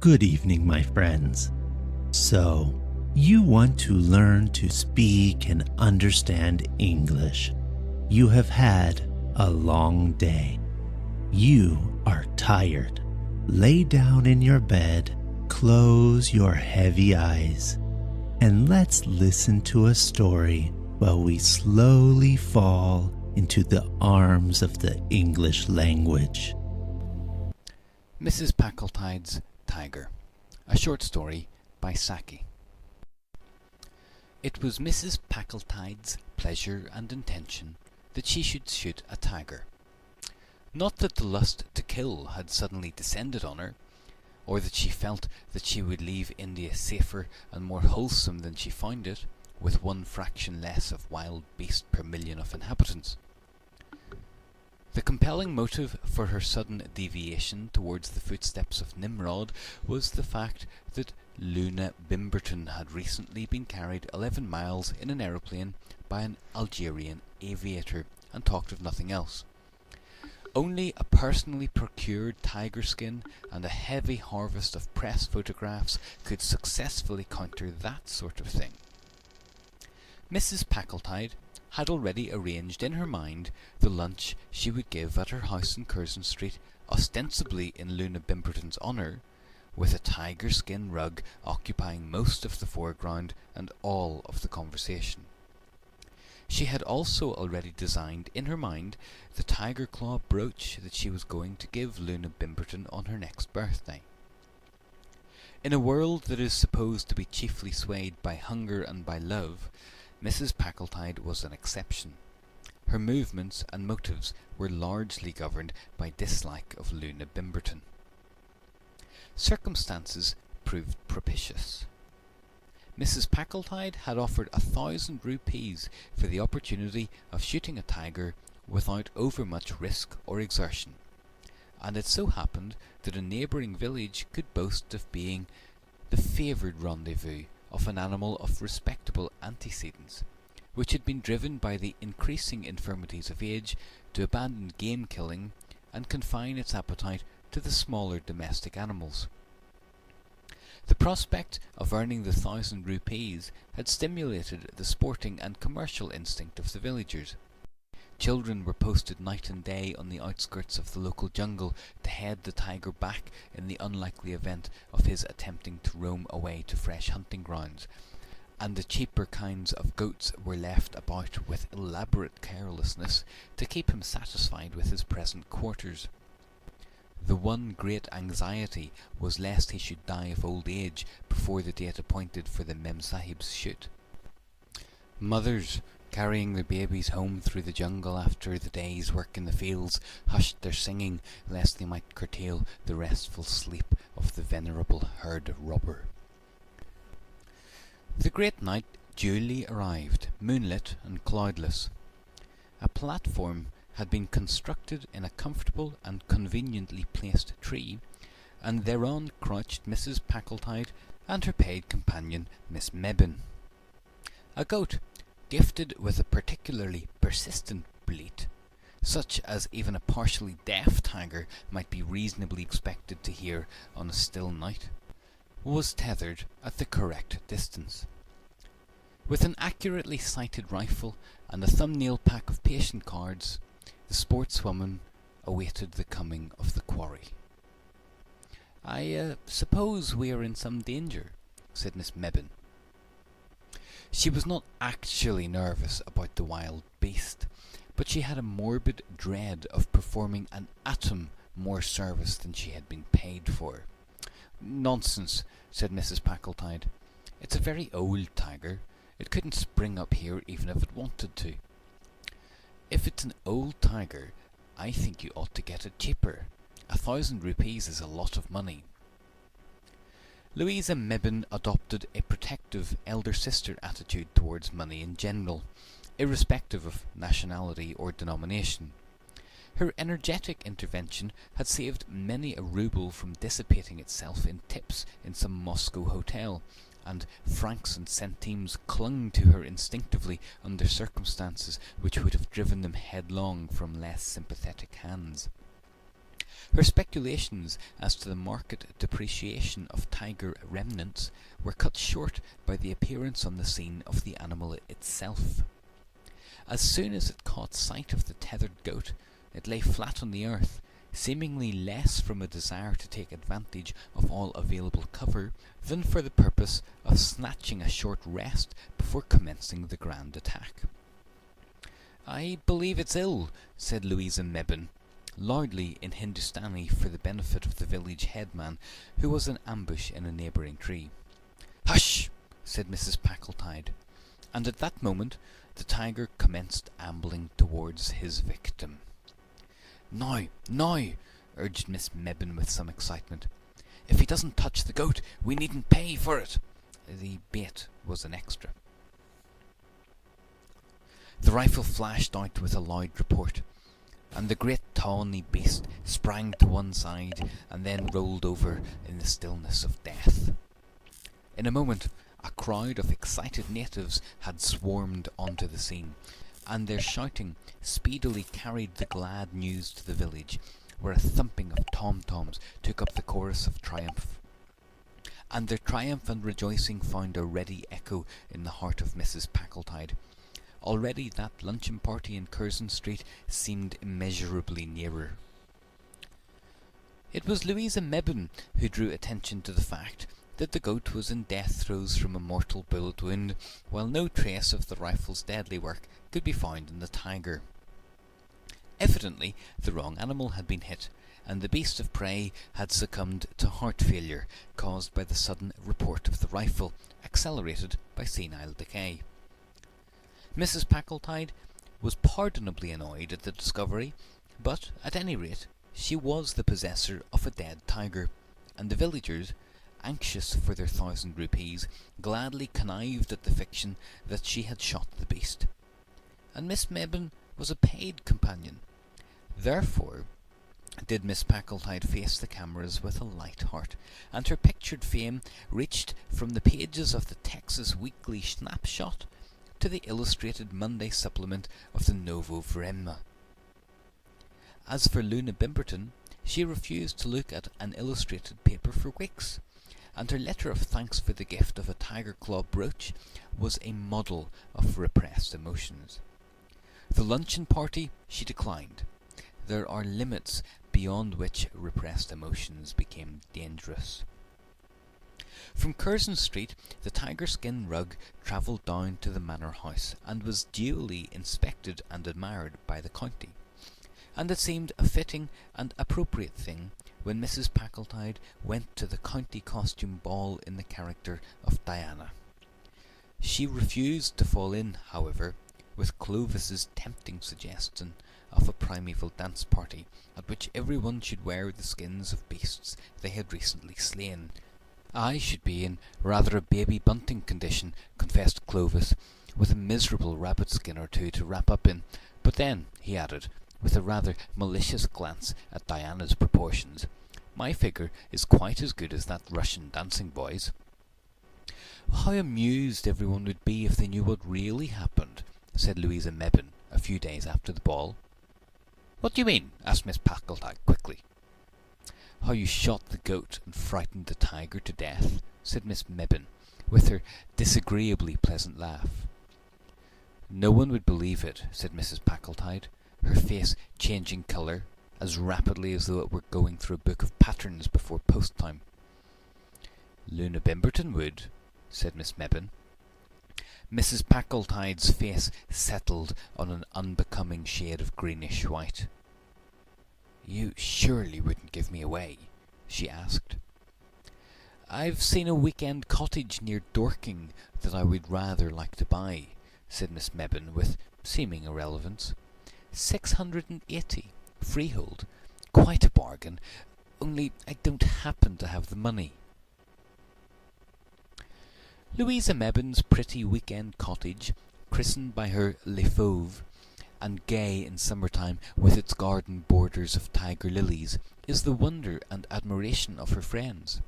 Good evening, my friends. So, you want to learn to speak and understand English. You have had a long day. You are tired. Lay down in your bed, close your heavy eyes, and let's listen to a story while we slowly fall into the arms of the English language. Mrs. Packletide's Tiger, a short story by Saki. It was Mrs. Packletide's pleasure and intention that she should shoot a tiger. Not that the lust to kill had suddenly descended on her, or that she felt that she would leave India safer and more wholesome than she found it, with 1 fraction less of wild beast per million of inhabitants. The compelling motive for her sudden deviation towards the footsteps of Nimrod was the fact that Luna Bimberton had recently been carried 11 miles in an aeroplane by an Algerian aviator and talked of nothing else. Only a personally procured tiger skin and a heavy harvest of press photographs could successfully counter that sort of thing. Mrs. Packletide had already arranged in her mind the lunch she would give at her house in Curzon Street, ostensibly in Luna Bimberton's honour, with a tiger skin rug occupying most of the foreground and all of the conversation. She had also already designed in her mind the tiger claw brooch that she was going to give Luna Bimberton on her next birthday. In a world that is supposed to be chiefly swayed by hunger and by love, Mrs. Packletide was an exception. Her movements and motives were largely governed by dislike of Luna Bimberton. Circumstances proved propitious. Mrs. Packletide had offered 1,000 rupees for the opportunity of shooting a tiger without overmuch risk or exertion, and it so happened that a neighbouring village could boast of being the favoured rendezvous of an animal of respectable antecedents, which had been driven by the increasing infirmities of age to abandon game killing and confine its appetite to the smaller domestic animals. The prospect of earning the 1,000 rupees had stimulated the sporting and commercial instinct of the villagers. Children were posted night and day on the outskirts of the local jungle to head the tiger back in the unlikely event of his attempting to roam away to fresh hunting grounds, and the cheaper kinds of goats were left about with elaborate carelessness to keep him satisfied with his present quarters. The one great anxiety was lest he should die of old age before the date appointed for the Memsahib's shoot. Mothers, carrying their babies home through the jungle after the day's work in the fields, hushed their singing lest they might curtail the restful sleep of the venerable herd robber. The great night duly arrived, moonlit and cloudless. A platform had been constructed in a comfortable and conveniently placed tree, and thereon crouched Mrs. Packletide and her paid companion, Miss Mebbin. A goat, gifted with a particularly persistent bleat, such as even a partially deaf tiger might be reasonably expected to hear on a still night, was tethered at the correct distance. With an accurately sighted rifle and a thumbnail pack of patient cards, the sportswoman awaited the coming of the quarry. "I suppose we are in some danger," said Miss Mebbin. She was not actually nervous about the wild beast, but she had a morbid dread of performing an atom more service than she had been paid for. "Nonsense," said Mrs. Packletide. "It's a very old tiger. It couldn't spring up here even if it wanted to." "If it's an old tiger, I think you ought to get it cheaper. 1,000 rupees is a lot of money." Louisa Mebbin adopted a protective elder sister attitude towards money in general, irrespective of nationality or denomination. Her energetic intervention had saved many a rouble from dissipating itself in tips in some Moscow hotel, and francs and centimes clung to her instinctively under circumstances which would have driven them headlong from less sympathetic hands. Her speculations as to the market depreciation of tiger remnants were cut short by the appearance on the scene of the animal itself. As soon as it caught sight of the tethered goat, it lay flat on the earth, seemingly less from a desire to take advantage of all available cover than for the purpose of snatching a short rest before commencing the grand attack. "I believe it's ill," said Louisa Mebbin, loudly in Hindustani for the benefit of the village headman, who was in ambush in a neighbouring tree. "Hush!" said Mrs. Packletide, and at that moment the tiger commenced ambling towards his victim. "Now, now!" urged Miss Mebbin with some excitement. "If he doesn't touch the goat, we needn't pay for it." The bait was an extra. The rifle flashed out with a loud report, and the great tawny beast sprang to one side and then rolled over in the stillness of death. In a moment, a crowd of excited natives had swarmed onto the scene, and their shouting speedily carried the glad news to the village, where a thumping of tom-toms took up the chorus of triumph. And their triumph and rejoicing found a ready echo in the heart of Mrs. Packletide. Already that luncheon party in Curzon Street seemed immeasurably nearer. It was Louisa Mebbin who drew attention to the fact that the goat was in death throes from a mortal bullet wound, while no trace of the rifle's deadly work could be found in the tiger. Evidently the wrong animal had been hit, and the beast of prey had succumbed to heart failure caused by the sudden report of the rifle, accelerated by senile decay. Mrs. Packletide was pardonably annoyed at the discovery, but, at any rate, she was the possessor of a dead tiger, and the villagers, anxious for their 1,000 rupees, gladly connived at the fiction that she had shot the beast. And Miss Mebbin was a paid companion. Therefore did Miss Packletide face the cameras with a light heart, and her pictured fame reached from the pages of the Texas Weekly Snapshot to the illustrated Monday supplement of the Novo Vremya. As for Luna Bimberton, she refused to look at an illustrated paper for weeks, and her letter of thanks for the gift of a tiger claw brooch was a model of repressed emotions. The luncheon party she declined. There are limits beyond which repressed emotions became dangerous. From Curzon Street, the tiger skin rug travelled down to the manor house, and was duly inspected and admired by the county, and it seemed a fitting and appropriate thing when Mrs. Packletide went to the county costume ball in the character of Diana. She refused to fall in, however, with Clovis's tempting suggestion of a primeval dance party, at which everyone should wear the skins of beasts they had recently slain. "I should be in rather a baby bunting condition," confessed Clovis, "with a miserable rabbit skin or two to wrap up in. But then," he added, with a rather malicious glance at Diana's proportions, "my figure is quite as good as that Russian dancing boy's." "How amused everyone would be if they knew what really happened," said Louisa Mebbin a few days after the ball. "What do you mean?" asked Miss Packletide quickly. "How you shot the goat and frightened the tiger to death," said Miss Mebbin, with her disagreeably pleasant laugh. "No one would believe it," said Mrs. Packletide, her face changing colour as rapidly as though it were going through a book of patterns before post-time. "Luna Bimberton would," said Miss Mebbin. Mrs. Packletide's face settled on an unbecoming shade of greenish white. "You surely wouldn't give me away?" she asked. "I've seen a weekend cottage near Dorking that I would rather like to buy," said Miss Mebbin with seeming irrelevance. 680, freehold. Quite a bargain, only I don't happen to have the money. Louisa Mebbin's pretty weekend cottage, christened by her Les Fauves, and gay in summertime with its garden borders of tiger lilies, is the wonder and admiration of her friends.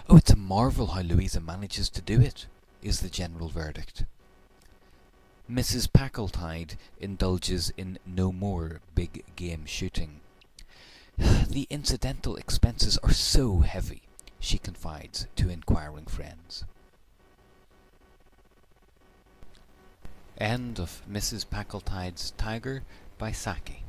"Oh, it's a marvel how Louisa manages to do it," is the general verdict. Mrs. Packletide indulges in no more big game shooting. The incidental expenses are so heavy, she confides to inquiring friends. End of Mrs. Packletide's Tiger by Saki.